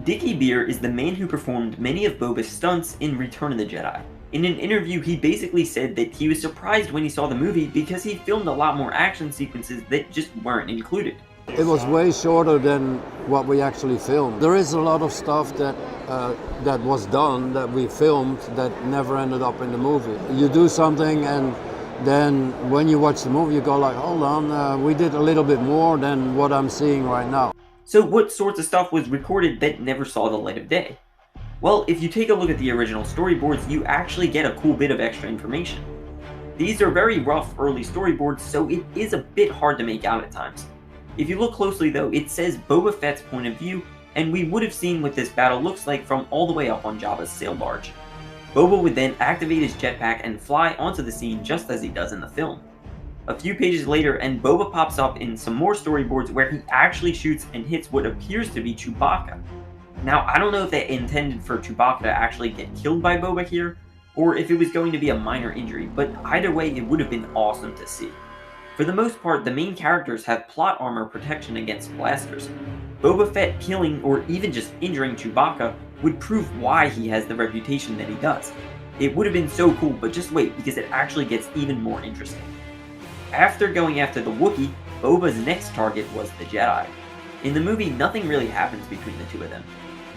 Dickie Beer is the man who performed many of Boba's stunts in Return of the Jedi. In an interview, he basically said that he was surprised when he saw the movie because he filmed a lot more action sequences that just weren't included. It was way shorter than what we actually filmed. There is a lot of stuff that was done, that we filmed, that never ended up in the movie. You do something and then when you watch the movie you go like, hold on, we did a little bit more than what I'm seeing right now. So what sorts of stuff was recorded that never saw the light of day? Well, if you take a look at the original storyboards, you actually get a cool bit of extra information. These are very rough early storyboards, so it is a bit hard to make out at times. If you look closely though, it says Boba Fett's point of view, and we would have seen what this battle looks like from all the way up on Jabba's sail barge. Boba would then activate his jetpack and fly onto the scene just as he does in the film. A few pages later, and Boba pops up in some more storyboards where he actually shoots and hits what appears to be Chewbacca. Now, I don't know if they intended for Chewbacca to actually get killed by Boba here, or if it was going to be a minor injury, but either way it would have been awesome to see. For the most part, the main characters have plot armor protection against blasters. Boba Fett killing or even just injuring Chewbacca would prove why he has the reputation that he does. It would have been so cool, but just wait because it actually gets even more interesting. After going after the Wookiee, Boba's next target was the Jedi. In the movie, nothing really happens between the two of them.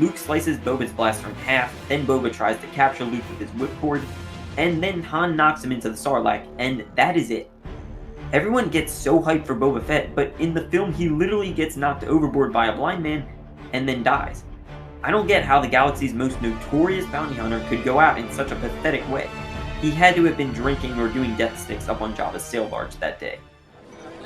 Luke slices Boba's blaster in half, then Boba tries to capture Luke with his whipcord, and then Han knocks him into the Sarlacc, and that is it. Everyone gets so hyped for Boba Fett, but in the film he literally gets knocked overboard by a blind man, and then dies. I don't get how the galaxy's most notorious bounty hunter could go out in such a pathetic way. He had to have been drinking or doing death sticks up on Jabba's sail barge that day.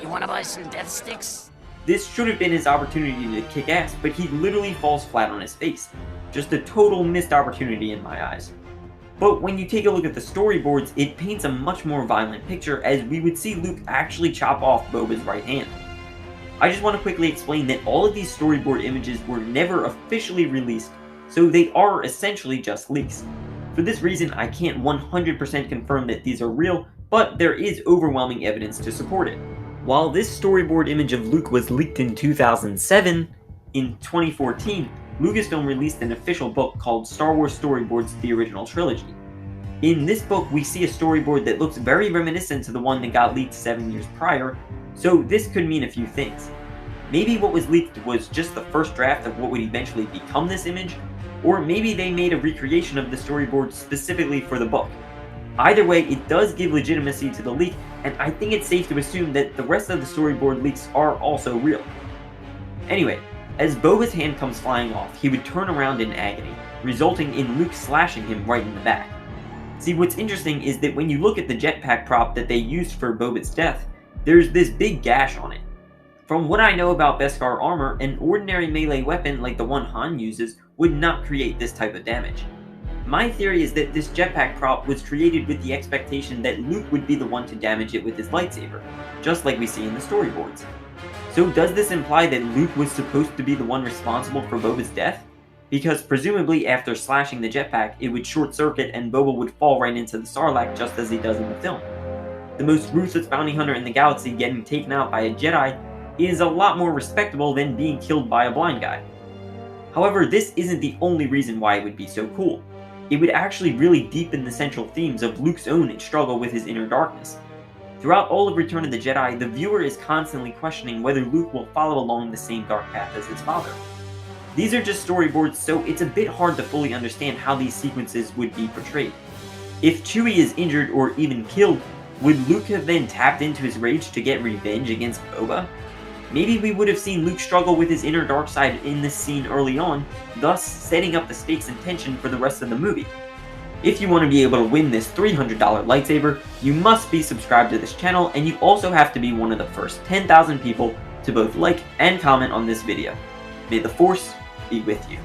You wanna buy some death sticks? This should have been his opportunity to kick ass, but he literally falls flat on his face. Just a total missed opportunity in my eyes. But when you take a look at the storyboards, it paints a much more violent picture as we would see Luke actually chop off Boba's right hand. I just want to quickly explain that all of these storyboard images were never officially released, so they are essentially just leaks. For this reason, I can't 100% confirm that these are real, but there is overwhelming evidence to support it. While this storyboard image of Luke was leaked in 2007, in 2014, Lucasfilm released an official book called Star Wars Storyboards: The Original Trilogy. In this book, we see a storyboard that looks very reminiscent to the one that got leaked 7 years prior, so this could mean a few things. Maybe what was leaked was just the first draft of what would eventually become this image, or maybe they made a recreation of the storyboard specifically for the book. Either way, it does give legitimacy to the leak, and I think it's safe to assume that the rest of the storyboard leaks are also real. Anyway, as Boba's hand comes flying off, he would turn around in agony, resulting in Luke slashing him right in the back. See, what's interesting is that when you look at the jetpack prop that they used for Boba's death, there's this big gash on it. From what I know about Beskar armor, an ordinary melee weapon like the one Han uses would not create this type of damage. My theory is that this jetpack prop was created with the expectation that Luke would be the one to damage it with his lightsaber, just like we see in the storyboards. So does this imply that Luke was supposed to be the one responsible for Boba's death? Because presumably after slashing the jetpack, it would short circuit and Boba would fall right into the Sarlacc just as he does in the film. The most ruthless bounty hunter in the galaxy getting taken out by a Jedi is a lot more respectable than being killed by a blind guy. However, this isn't the only reason why it would be so cool. It would actually really deepen the central themes of Luke's own struggle with his inner darkness. Throughout all of Return of the Jedi, the viewer is constantly questioning whether Luke will follow along the same dark path as his father. These are just storyboards, so it's a bit hard to fully understand how these sequences would be portrayed. If Chewie is injured or even killed, would Luke have then tapped into his rage to get revenge against Boba? Maybe we would have seen Luke struggle with his inner dark side in this scene early on, thus setting up the stakes and tension for the rest of the movie. If you want to be able to win this $300 lightsaber, you must be subscribed to this channel, and you also have to be one of the first 10,000 people to both like and comment on this video. May the Force be with you.